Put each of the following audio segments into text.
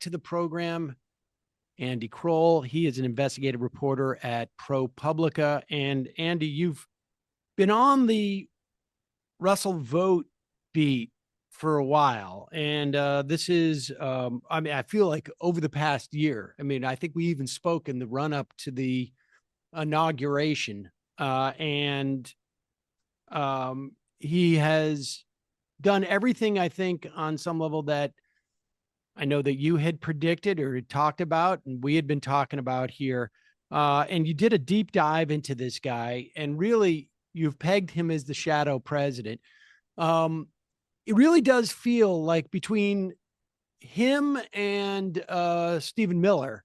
to the program Andy Kroll. He is an investigative reporter at ProPublica. And Andy, you've been on the Russell Vought beat for a while. And this is, I mean, I feel like over the past year, I mean, I think we even spoke in the run up to the inauguration. And he has done everything, I think, on some level that I know that you had predicted or had talked about, and we had been talking about here. And you did a deep dive into this guy, and really, you've pegged him as the shadow president. It really does feel like between him and Stephen Miller,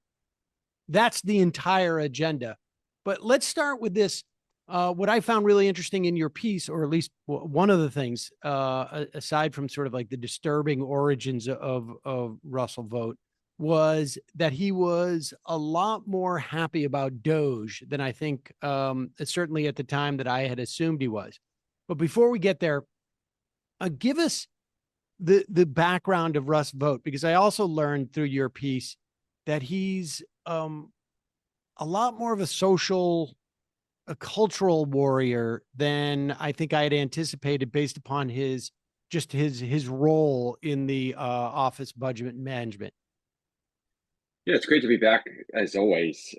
that's the entire agenda. But let's start with this. What I found really interesting in your piece, or at least one of the things, aside from sort of like the disturbing origins of Russell Vought, was that he was a lot more happy about Doge than I think, certainly at the time that I had assumed he was. But before we get there, give us the background of Russ Vought, because I also learned through your piece that he's a lot more of a cultural warrior than I think I had anticipated based upon his role in the office budget management. Yeah, it's great to be back as always.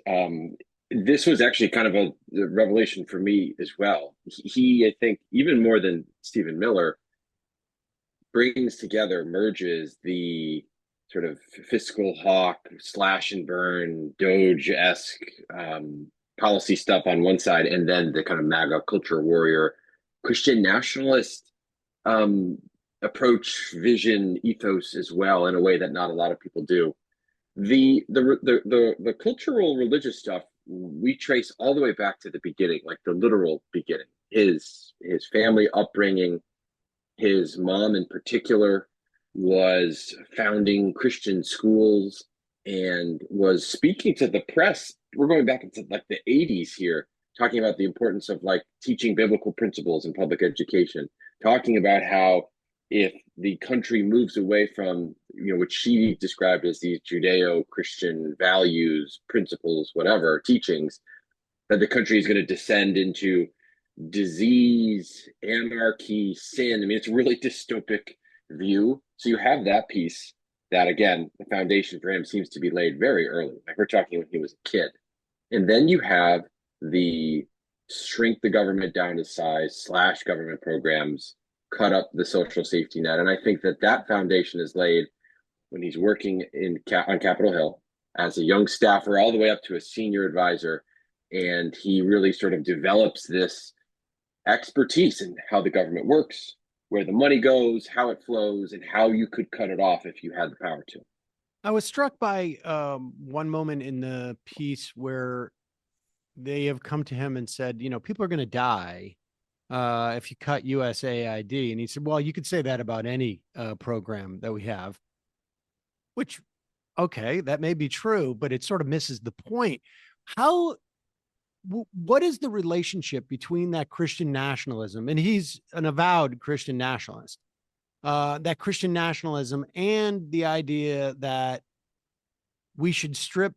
This was actually kind of a revelation for me as well. I think, even more than Stephen Miller, brings together, merges the sort of fiscal hawk, slash and burn, Doge-esque policy stuff on one side, and then the kind of MAGA culture warrior, Christian nationalist approach, vision, ethos as well, in a way that not a lot of people do. The cultural religious stuff we trace all the way back to the beginning, like the literal beginning. His family upbringing, his mom in particular was founding Christian schools and was speaking to the press. We're going back into like the 80s here, talking about the importance of like teaching biblical principles in public education, talking about how if the country moves away from, what she described as these Judeo-Christian values, principles, whatever, teachings, that the country is going to descend into disease, anarchy, sin. I mean, it's a really dystopic view. So you have that piece that, again, the foundation for him seems to be laid very early. Like, we're talking when he was a kid. And then you have the shrink the government down to size, slash government programs, cut up the social safety net. And I think that foundation is laid when he's working on Capitol Hill as a young staffer all the way up to a senior advisor. And he really sort of develops this expertise in how the government works, where the money goes, how it flows, and how you could cut it off if you had the power to. I was struck by one moment in the piece where they have come to him and said, people are going to die if you cut USAID. And he said, well, you could say that about any program that we have, which, okay, that may be true, but it sort of misses the point. What is the relationship between that Christian nationalism, and he's an avowed Christian nationalist, that Christian nationalism and the idea that we should strip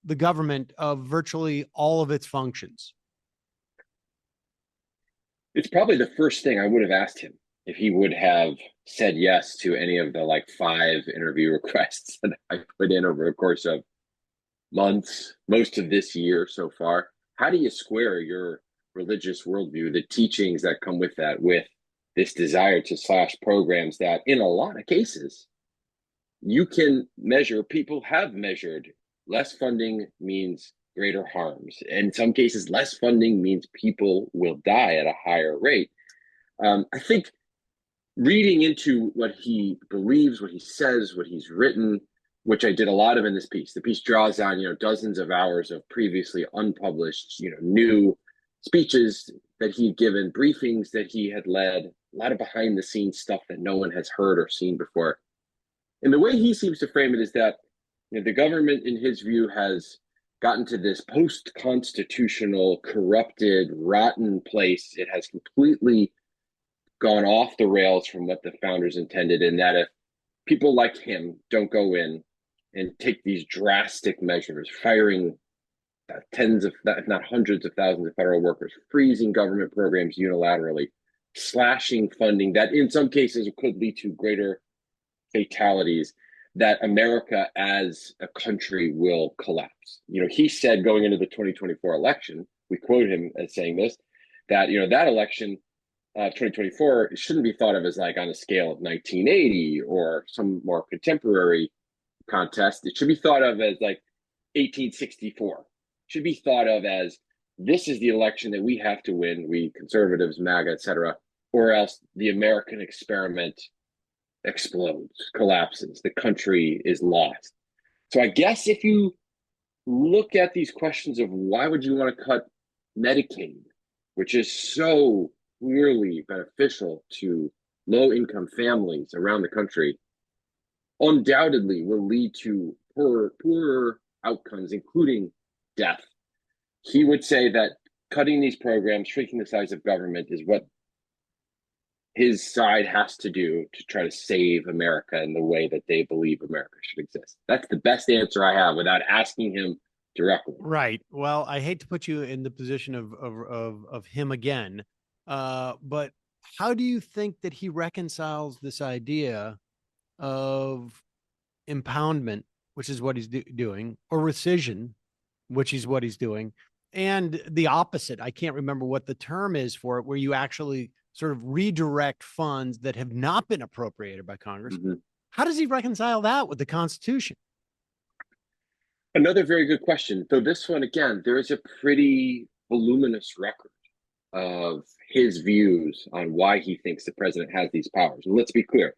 the government of virtually all of its functions? It's probably the first thing I would have asked him if he would have said yes to any of the like 5 interview requests that I put in over the course of months, most of this year so far. How do you square your religious worldview, the teachings that come with that, with this desire to slash programs that in a lot of cases you can measure? People have measured less funding means greater harms. In some cases, less funding means people will die at a higher rate. I think reading into what he believes, what he says, what he's written, which I did a lot of in this piece. The piece draws on, dozens of hours of previously unpublished, new speeches that he'd given, briefings that he had led, a lot of behind the scenes stuff that no one has heard or seen before. And the way he seems to frame it is that the government, in his view, has gotten to this post-constitutional, corrupted, rotten place. It has completely gone off the rails from what the founders intended, and that if people like him don't go in, and take these drastic measures, firing tens of, if not hundreds of thousands of federal workers, freezing government programs unilaterally, slashing funding that in some cases could lead to greater fatalities, that America as a country will collapse. He said going into the 2024 election, we quote him as saying this, that, that election, 2024 shouldn't be thought of as like on a scale of 1980 or some more contemporary contest. It should be thought of as like 1864. Should be thought of as, this is the election that we have to win, we conservatives, MAGA, etc., or else the American experiment explodes, collapses, the country is lost. So I guess if you look at these questions of why would you want to cut Medicaid, which is so clearly beneficial to low-income families around the country, undoubtedly will lead to poorer outcomes, including death. He would say that cutting these programs, shrinking the size of government, is what his side has to do to try to save America in the way that they believe America should exist. That's the best answer I have without asking him directly. Right. Well, I hate to put you in the position of him again, but how do you think that he reconciles this idea of impoundment, which is what he's doing, or rescission, which is what he's doing, and the opposite? I can't remember what the term is for it, where you actually sort of redirect funds that have not been appropriated by Congress. Mm-hmm. How does he reconcile that with the Constitution? Another very good question. So this one, again, there is a pretty voluminous record of his views on why he thinks the president has these powers. And let's be clear.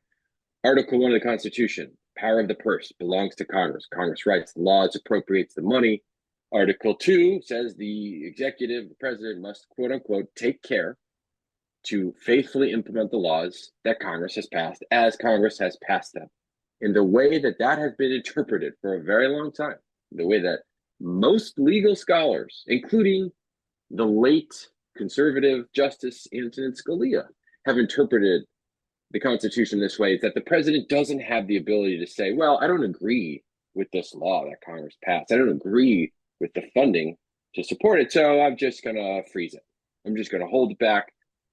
Article 1 of the Constitution, power of the purse belongs to Congress. Congress writes the laws, appropriates the money. Article 2 says the executive, the president must, quote unquote, take care to faithfully implement the laws that Congress has passed as Congress has passed them. In the way that that has been interpreted for a very long time, the way that most legal scholars, including the late conservative Justice Antonin Scalia, have interpreted the Constitution this way, is that the president doesn't have the ability to say, well, I don't agree with this law that Congress passed. I don't agree with the funding to support it, so I'm just going to freeze it. I'm just going to hold it back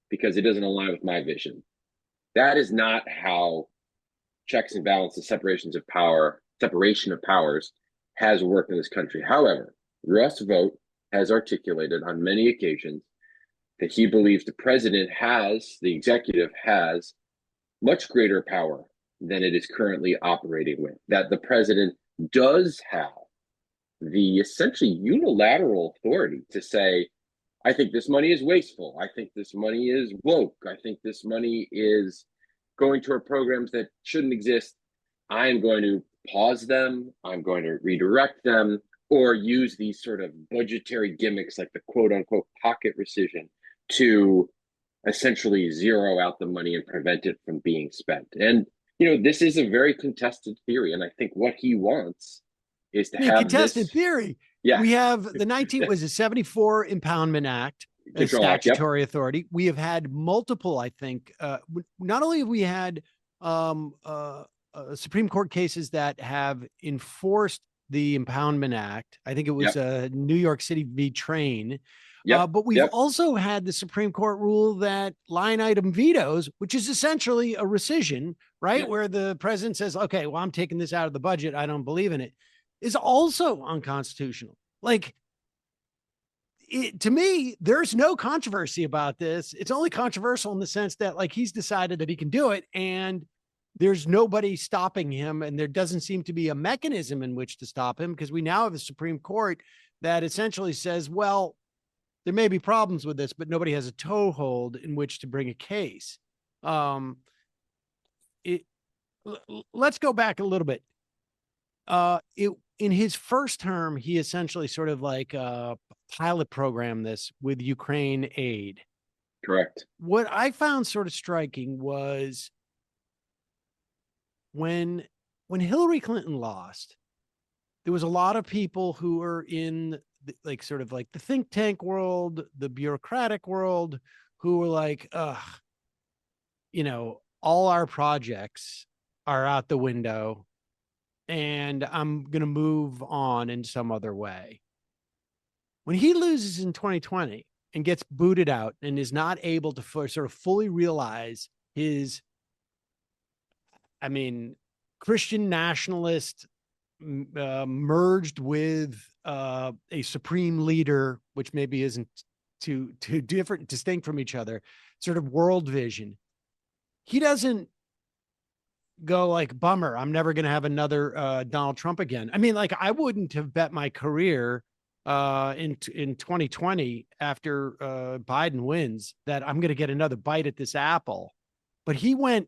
because it doesn't align with my vision. That is not how checks and balances, separation of powers has worked in this country. However, Russ Vought has articulated on many occasions that he believes the executive has much greater power than it is currently operating with, that the president does have the essentially unilateral authority to say, I think this money is wasteful. I think this money is woke. I think this money is going toward programs that shouldn't exist. I am going to pause them. I'm going to redirect them, or use these sort of budgetary gimmicks like the quote unquote pocket rescission to essentially zero out the money and prevent it from being spent. And, this is a very contested theory. And I think what he wants is to have contested theory. Yeah. We have the 74 Impoundment Act as statutory authority. We have had multiple, I think, not only have we had Supreme Court cases that have enforced the Impoundment Act. I think it was New York City v. Train. But we've also had the Supreme Court rule that line item vetoes, which is essentially a rescission, right? Where the president says, okay, well, I'm taking this out of the budget. I don't believe in it, is also unconstitutional. To me, there's no controversy about this. It's only controversial in the sense that he's decided that he can do it and there's nobody stopping him. And there doesn't seem to be a mechanism in which to stop him, because we now have a Supreme Court that essentially says, well, there may be problems with this, but nobody has a toehold in which to bring a case. Let's go back a little bit. In his first term, he essentially sort of pilot program this with Ukraine aid. Correct. What I found sort of striking was when Hillary Clinton lost, there was a lot of people who were in the think tank world, the bureaucratic world, who were like, all our projects are out the window and I'm going to move on in some other way. When he loses in 2020 and gets booted out and is not able to sort of fully realize his, Christian nationalist merged with a supreme leader, which maybe isn't too different, distinct from each other, sort of world vision. He doesn't go like, bummer, I'm never going to have another Donald Trump again. I wouldn't have bet my career in 2020 after Biden wins that I'm going to get another bite at this apple. But he went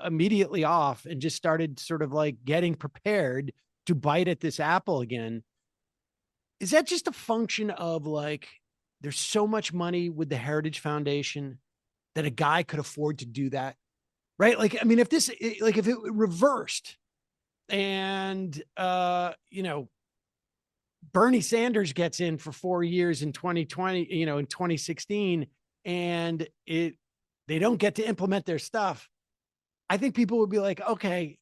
immediately off and just started sort of like getting prepared to bite at this apple again. Is that just a function of like, there's so much money with the Heritage Foundation that a guy could afford to do that? Right. If it reversed and, Bernie Sanders gets in for 4 years in 2020, in 2016, and they don't get to implement their stuff, I think people would be like, okay,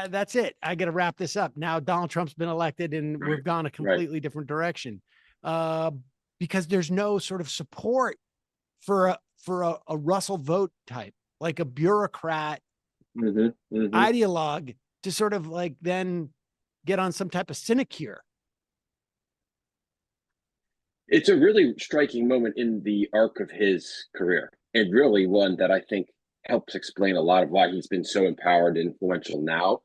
that's it. I got to wrap this up. Now Donald Trump's been elected and we've gone a completely different direction. Because there's no sort of support for a Russell Vought type, like a bureaucrat ideologue to sort of like then get on some type of sinecure. It's a really striking moment in the arc of his career, and really one that I think helps explain a lot of why he's been so empowered and influential now.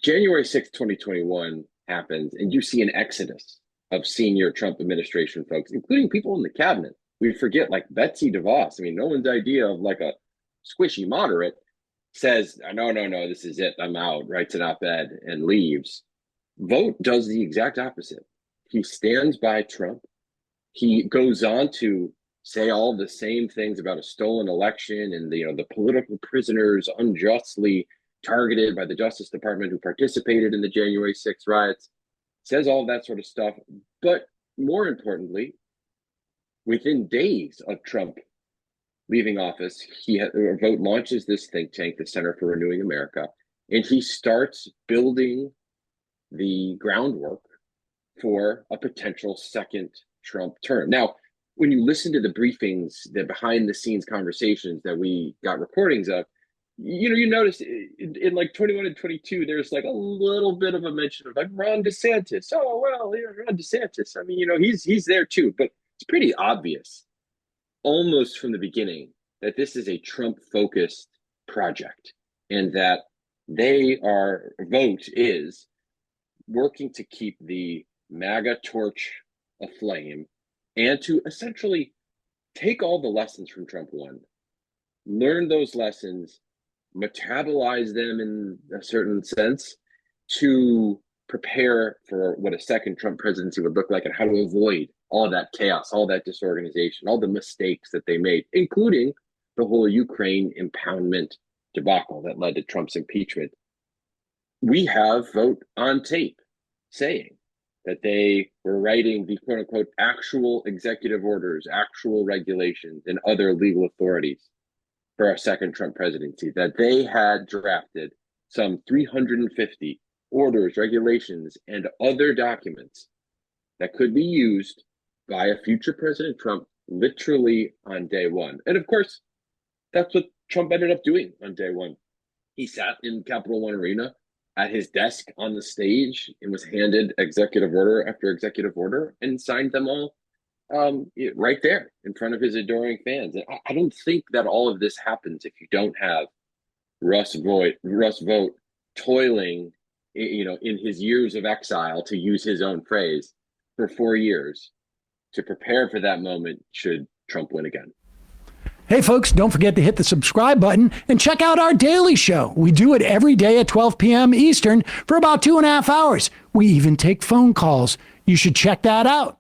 January 6th, 2021 happens, and you see an exodus of senior Trump administration folks, including people in the cabinet. We forget, like Betsy DeVos. No one's idea of like a squishy moderate says, no, this is it, I'm out, writes an op-ed and leaves. Vought does the exact opposite. He stands by Trump. He goes on to say all the same things about a stolen election and the political prisoners unjustly targeted by the Justice Department who participated in the January 6th riots. Says all that sort of stuff. But more importantly, within days of Trump leaving office, Vought launches this think tank, the Center for Renewing America, and he starts building the groundwork for a potential second Trump term. Now, when you listen to the briefings, the behind the scenes conversations that we got recordings of, you notice in like 21 and 22, there's like a little bit of a mention of like Ron DeSantis. Oh, well, Ron DeSantis. He's there too, but it's pretty obvious almost from the beginning that this is a Trump focused project and that Vought is working to keep the MAGA torch aflame and to essentially take all the lessons from Trump 1, learn those lessons, metabolize them in a certain sense to prepare for what a second Trump presidency would look like and how to avoid all that chaos, all that disorganization, all the mistakes that they made, including the whole Ukraine impoundment debacle that led to Trump's impeachment. We have Vought on tape saying that they were writing the quote unquote actual executive orders, actual regulations, and other legal authorities for our second Trump presidency, that they had drafted some 350 orders, regulations, and other documents that could be used by a future President Trump literally on day one. And of course, that's what Trump ended up doing on day one. He sat in Capital One Arena at his desk on the stage and was handed executive order after executive order and signed them all right there in front of his adoring fans. And I don't think that all of this happens if you don't have Russ Vought toiling, in his years of exile, to use his own phrase, for 4 years to prepare for that moment should Trump win again. Hey, folks, don't forget to hit the subscribe button and check out our daily show. We do it every day at 12 p.m. Eastern for about 2.5 hours. We even take phone calls. You should check that out.